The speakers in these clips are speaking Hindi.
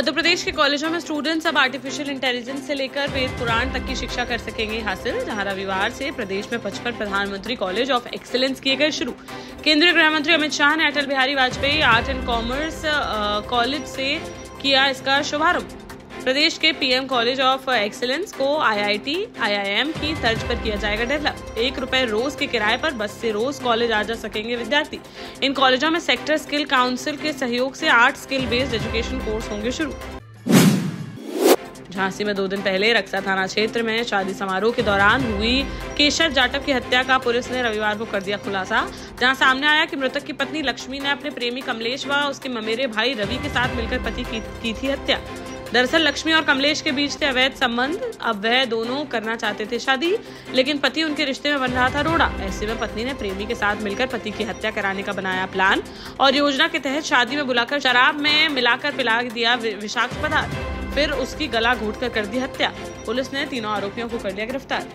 मध्य प्रदेश के कॉलेजों में स्टूडेंट्स अब आर्टिफिशियल इंटेलिजेंस से लेकर वेद पुराण तक की शिक्षा कर सकेंगे हासिल। जहां रविवार से प्रदेश में 55 प्रधानमंत्री कॉलेज ऑफ एक्सीलेंस किए गए शुरू। केंद्रीय गृह मंत्री अमित शाह ने Atal Bihari Vajpayee art and commerce college से किया इसका शुभारंभ। प्रदेश के पीएम कॉलेज ऑफ एक्सीलेंस को आईआईटी, आईआईएम की तर्ज पर किया जाएगा डेवलप। ₹1 रोज के किराए पर बस से रोज कॉलेज आ जा सकेंगे विद्यार्थी। इन कॉलेजों में सेक्टर स्किल काउंसिल के सहयोग से 8 स्किल बेस्ड एजुकेशन कोर्स होंगे शुरू। झांसी में 2 दिन पहले रक्सा थाना क्षेत्र में शादी समारोह के दौरान हुई केशर जाटव की हत्या का पुलिस ने रविवार को कर दिया खुलासा। जहां सामने आया कि मृतक की पत्नी लक्ष्मी ने अपने प्रेमी कमलेश व उसके ममेरे भाई रवि के साथ मिलकर पति की थी हत्या। दरअसल लक्ष्मी और कमलेश के बीच थे अवैध संबंध। अब वह दोनों करना चाहते थे शादी, लेकिन पति उनके रिश्ते में बन रहा था रोड़ा। ऐसे में पत्नी ने प्रेमी के साथ मिलकर पति की हत्या कराने का बनाया प्लान और योजना के तहत शादी में बुलाकर शराब में मिलाकर पिला दिया विषाक्त पदार्थ, फिर उसकी गला घोंटकर कर दी हत्या। पुलिस ने तीनों आरोपियों को कर लिया गिरफ्तार।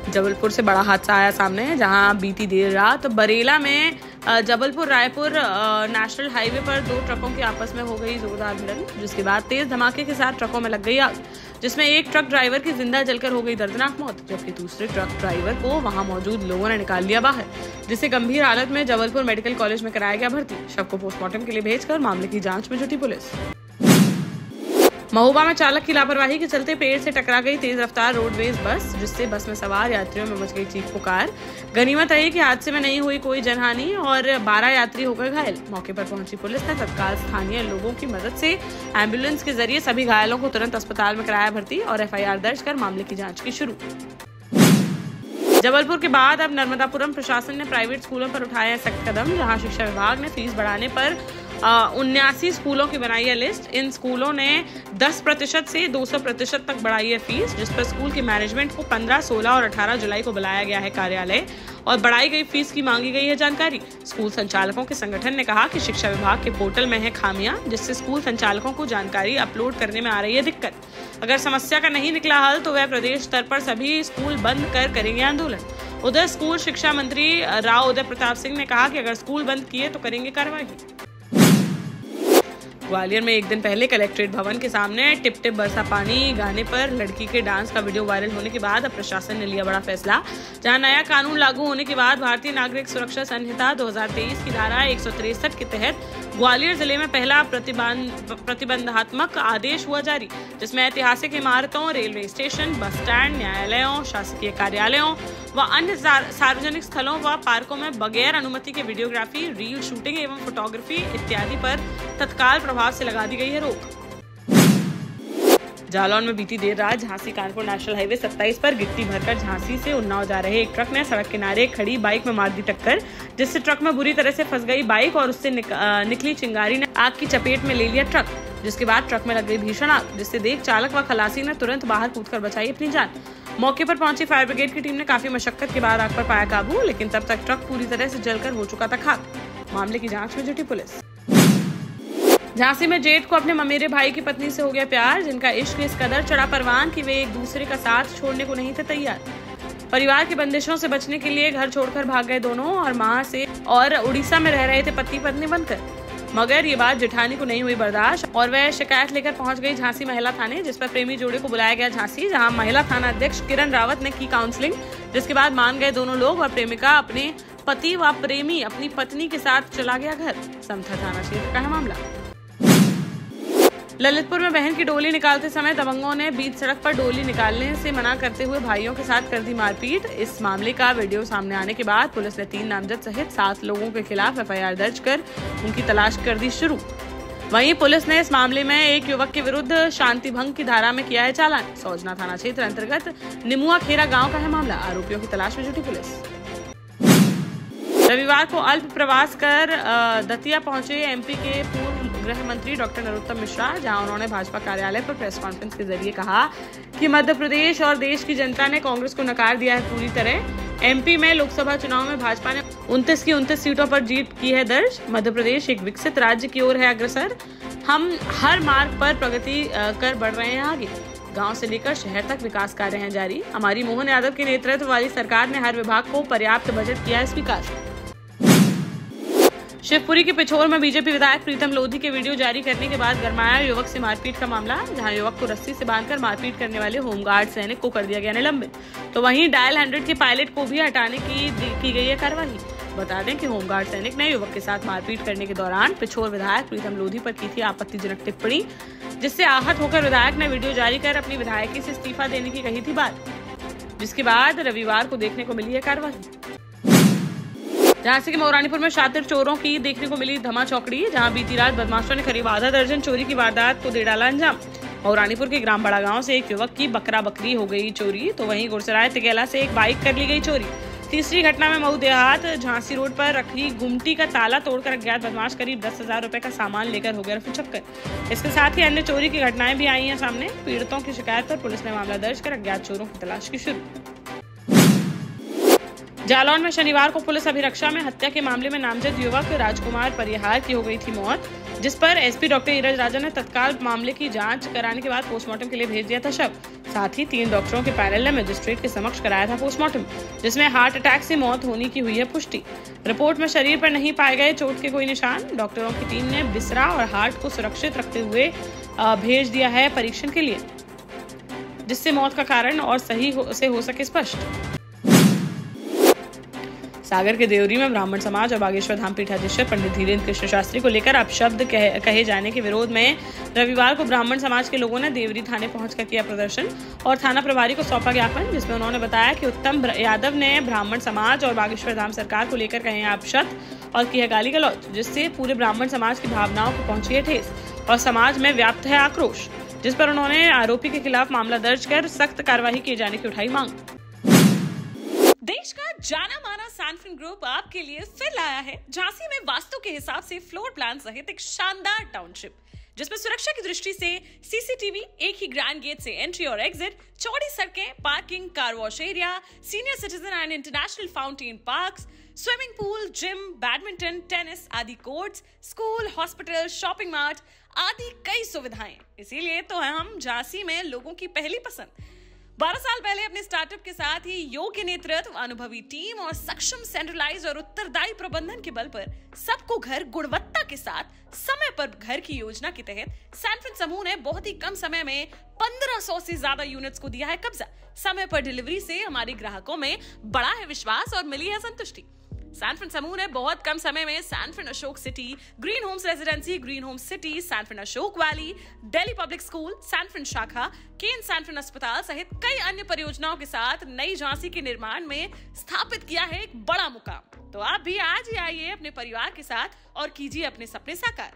जबलपुर से बड़ा हादसा आया सामने, जहां बीती देर रात बरेला में जबलपुर रायपुर नेशनल हाईवे पर 2 ट्रकों की आपस में हो गई जोरदार भिड़ंत, जिसके बाद तेज धमाके के साथ ट्रकों में लग गई आग, जिसमें एक ट्रक ड्राइवर की जिंदा जलकर हो गई दर्दनाक मौत, जबकि दूसरे ट्रक ड्राइवर को वहां मौजूद लोगों ने निकाल लिया बाहर, जिसे गंभीर हालत में जबलपुर मेडिकल कॉलेज में कराया गया भर्ती। शव को पोस्टमार्टम के लिए भेजकर मामले की जांच में जुटी पुलिस। महोबा में चालक की लापरवाही के चलते पेड़ से टकरा गई तेज रफ्तार रोडवेज बस, जिससे बस में सवार यात्रियों में मच गई चीख पुकार। गनीमत है कि हादसे में नहीं हुई कोई जनहानि और 12 यात्री हो गए घायल। मौके पर पहुंची पुलिस ने तत्काल स्थानीय लोगों की मदद से एम्बुलेंस के जरिए सभी घायलों को तुरंत अस्पताल में कराया भर्ती और एफआईआर दर्ज कर मामले की जाँच की शुरू। जबलपुर के बाद अब नर्मदापुरम प्रशासन ने प्राइवेट स्कूलों पर उठाए हैं सख्त कदम, जहां शिक्षा विभाग ने फीस बढ़ाने पर 79 स्कूलों की बनाई है लिस्ट। इन स्कूलों ने 10% से 200% तक बढ़ाई है फीस, जिस पर स्कूल के मैनेजमेंट को 15, 16 और 18 जुलाई को बुलाया गया है कार्यालय और बढ़ाई गई फीस की मांगी गई है जानकारी। स्कूल संचालकों के संगठन ने कहा कि शिक्षा विभाग के पोर्टल में है खामियां, जिससे स्कूल संचालकों को जानकारी अपलोड करने में आ रही है दिक्कत। अगर समस्या का नहीं निकला हल तो वह प्रदेश स्तर पर सभी स्कूल बंद कर करेंगे आंदोलन। उधर स्कूल शिक्षा मंत्री राव उदय प्रताप सिंह ने कहा कि अगर स्कूल बंद किए तो करेंगे कार्रवाई। ग्वालियर में 1 दिन पहले कलेक्ट्रेट भवन के सामने टिप टिप बरसा पानी गाने पर लड़की के डांस का वीडियो वायरल होने के बाद अब प्रशासन ने लिया बड़ा फैसला। जहां नया कानून लागू होने के बाद भारतीय नागरिक सुरक्षा संहिता 2023 की धारा 163 के तहत ग्वालियर जिले में पहला प्रतिबंधात्मक आदेश हुआ जारी, जिसमें ऐतिहासिक इमारतों, रेलवे स्टेशन, बस स्टैंड, न्यायालयों, शासकीय कार्यालयों व अन्य सार्वजनिक स्थलों व पार्कों में बगैर अनुमति के वीडियोग्राफी, रील शूटिंग एवं फोटोग्राफी इत्यादि पर तत्काल प्रभाव से लगा दी गई है रोक। जालौन में बीती देर रात झांसी कानपुर नेशनल हाईवे 27 पर गिट्टी भरकर झांसी से उन्नाव जा रहे एक ट्रक ने सड़क किनारे खड़ी बाइक में मार दी टक्कर, जिससे ट्रक में बुरी तरह से फंस गई बाइक और उससे निकली चिंगारी ने आग की चपेट में ले लिया ट्रक, जिसके बाद ट्रक में लग गई भीषण आग, जिससे देख चालक व खलासी ने तुरंत बाहर कूदकर बचाई अपनी जान। मौके पर पहुंची फायर ब्रिगेड की टीम ने काफी मशक्कत के बाद आग पर पाया काबू, लेकिन तब तक ट्रक पूरी तरह से जलकर हो चुका था खाक। मामले की जांच में जुटी पुलिस। झांसी में जेठ को अपने ममेरे भाई की पत्नी से हो गया प्यार, जिनका इश्क इस कदर चढ़ा परवान कि वे एक दूसरे का साथ छोड़ने को नहीं थे तैयार। परिवार की बंदिशों से बचने के लिए घर छोड़कर भाग गए दोनों और मां से और उड़ीसा में रह रहे थे पति पत्नी बनकर, मगर ये बात जेठानी को नहीं हुई बर्दाश्त और वह शिकायत लेकर पहुंच गई झांसी महिला थाने, जिस पर प्रेमी जोड़े को बुलाया गया झांसी, जहां महिला थाना अध्यक्ष किरण रावत ने की काउंसलिंग, जिसके बाद मान गए दोनों लोग और प्रेमिका अपने पति व प्रेमी अपनी पत्नी के साथ चला गया घर। समथा थाना क्षेत्र का है मामला। ललितपुर में बहन की डोली निकालते समय दबंगों ने बीच सड़क पर डोली निकालने से मना करते हुए भाइयों के साथ कर दी मारपीट। इस मामले का वीडियो सामने आने के बाद पुलिस ने 3 नामजद सहित 7 लोगों के खिलाफ एफआईआर दर्ज कर उनकी तलाश कर दी शुरू। वहीं पुलिस ने इस मामले में एक युवक के विरुद्ध शांति भंग की धारा में किया है चालान। सौजना थाना क्षेत्र अंतर्गत निमुआ खेरा गाँव का है मामला। आरोपियों की तलाश में जुटी पुलिस। रविवार को अल्प प्रवास कर दतिया पहुंचे एमपी के पूर्व गृह मंत्री डॉक्टर नरोत्तम मिश्रा, जहां उन्होंने भाजपा कार्यालय पर प्रेस कॉन्फ्रेंस के जरिए कहा कि मध्य प्रदेश और देश की जनता ने कांग्रेस को नकार दिया है पूरी तरह। एमपी में लोकसभा चुनाव में भाजपा ने 29 की 29 सीटों पर जीत की है दर्ज। मध्य प्रदेश एक विकसित राज्य की ओर है अग्रसर। हम हर मार्ग पर प्रगति कर बढ़ रहे हैं आगे। गांव से लेकर शहर तक विकास कार्य हैं जारी। हमारी मोहन यादव के नेतृत्व वाली सरकार ने हर विभाग को पर्याप्त बजट किया है स्वीकार। शिवपुरी के पिछोर में बीजेपी विधायक प्रीतम लोधी के वीडियो जारी करने के बाद गरमाया युवक से मारपीट का मामला, जहां युवक को रस्सी से बांधकर मारपीट करने वाले होमगार्ड सैनिक को कर दिया गया निलंबित। तो वहीं डायल 100 के पायलट को भी हटाने की गई है कार्रवाई। बता दें कि होमगार्ड सैनिक ने युवक के साथ मारपीट करने के दौरान पिछोर विधायक प्रीतम लोधी पर की थी आपत्तिजनक टिप्पणी, जिससे आहत होकर विधायक ने वीडियो जारी कर अपनी विधायकी से इस्तीफा देने की कही थी बात, जिसके बाद रविवार को देखने को मिली है कार्रवाई। झांसी के मौरानीपुर में शातिर चोरों की देखने को मिली धमा चौकड़ी, जहां बीती रात बदमाशों ने करीब आधा दर्जन चोरी की वारदात को दे डाला अंजाम। मौरानीपुर के ग्राम बड़ा गांव से एक युवक की बकरा बकरी हो गई चोरी, तो वहीं गुरसराय तिगेला से एक बाइक कर ली गई चोरी। तीसरी घटना में मऊ देहात झांसी रोड पर रखी गुमटी का ताला तोड़कर अज्ञात बदमाश करीब 10,000 रुपए का सामान लेकर हो गया रफूचक्कर। इसके साथ ही अन्य चोरी की घटनाएं भी आई हैं सामने। पीड़ितों की शिकायत पर पुलिस ने मामला दर्ज कर अज्ञात चोरों की तलाश की शुरू। जालौन में शनिवार को पुलिस अभिरक्षा में हत्या के मामले में नामजद युवक राजकुमार परिहार की हो गई थी मौत, जिस पर एसपी डॉक्टर ईरज राजा ने तत्काल मामले की जांच कराने के बाद पोस्टमार्टम के लिए भेज दिया था शव। साथ ही 3 डॉक्टरों के पैनल ने मजिस्ट्रेट के समक्ष कराया था पोस्टमार्टम, जिसमें हार्ट अटैक से मौत होने की हुई है पुष्टि। रिपोर्ट में शरीर पर नहीं पाए गए चोट के कोई निशान। डॉक्टरों की टीम ने बिसरा और हार्ट को सुरक्षित रखते हुए भेज दिया है परीक्षण के लिए, जिससे मौत का कारण और सही हो सके स्पष्ट। सागर के देवरी में ब्राह्मण समाज और बागेश्वर धाम पीठाधीश्वर पंडित धीरेन्द्र कृष्ण शास्त्री को लेकर अपशब्द कहे जाने के विरोध में रविवार को ब्राह्मण समाज के लोगों ने देवरी थाने पहुंचकर किया प्रदर्शन और थाना प्रभारी को सौंपा ज्ञापन, जिसमें उन्होंने बताया कि उत्तम यादव ने ब्राह्मण समाज और बागेश्वर धाम सरकार को लेकर कहे अपशब्द और की है गाली गलौज, जिससे पूरे ब्राह्मण समाज की भावनाओं को पहुंची है ठेस और समाज में व्याप्त है आक्रोश, जिस पर उन्होंने आरोपी के खिलाफ मामला दर्ज कर सख्त कार्रवाई किए जाने की उठाई मांग। देश का जाना माना सैनफिन ग्रुप आपके लिए फिर लाया है झांसी में वास्तु के हिसाब से फ्लोर प्लान सहित एक शानदार टाउनशिप, जिसमें सुरक्षा की दृष्टि से सीसीटीवी, एक ही ग्रैंड गेट से एंट्री और एग्जिट, चौड़ी सड़कें, parking, car wash area, senior citizen and international fountain parks, swimming pool, gym, badminton, tennis आदि courts, school, hospital, shopping mart आदि कई सुविधाएं। इसीलिए तो हम झांसी में लोगों की पहली पसंद। 12 साल पहले अपने स्टार्टअप के साथ ही योग्य नेतृत्व, अनुभवी टीम और सक्षम सेंट्रलाइज और उत्तरदायी प्रबंधन के बल पर सबको घर गुणवत्ता के साथ समय पर घर की योजना के तहत सैनफिन समूह ने बहुत ही कम समय में 1500 से ज्यादा यूनिट्स को दिया है कब्जा। समय पर डिलीवरी से हमारे ग्राहकों में बढ़ा है विश्वास और मिली है संतुष्टि। सैनफिन समूह ने बहुत कम समय में Sanfin Ashok city, green homes residency, green homes city, Sanfin Ashok valley, Delhi public school, Sanfin शाखा, केन सैनफिन अस्पताल सहित कई अन्य परियोजनाओं के साथ नई झांसी के निर्माण में स्थापित किया है एक बड़ा मुकाम। तो आप भी आज ही आइए अपने परिवार के साथ और कीजिए अपने सपने साकार।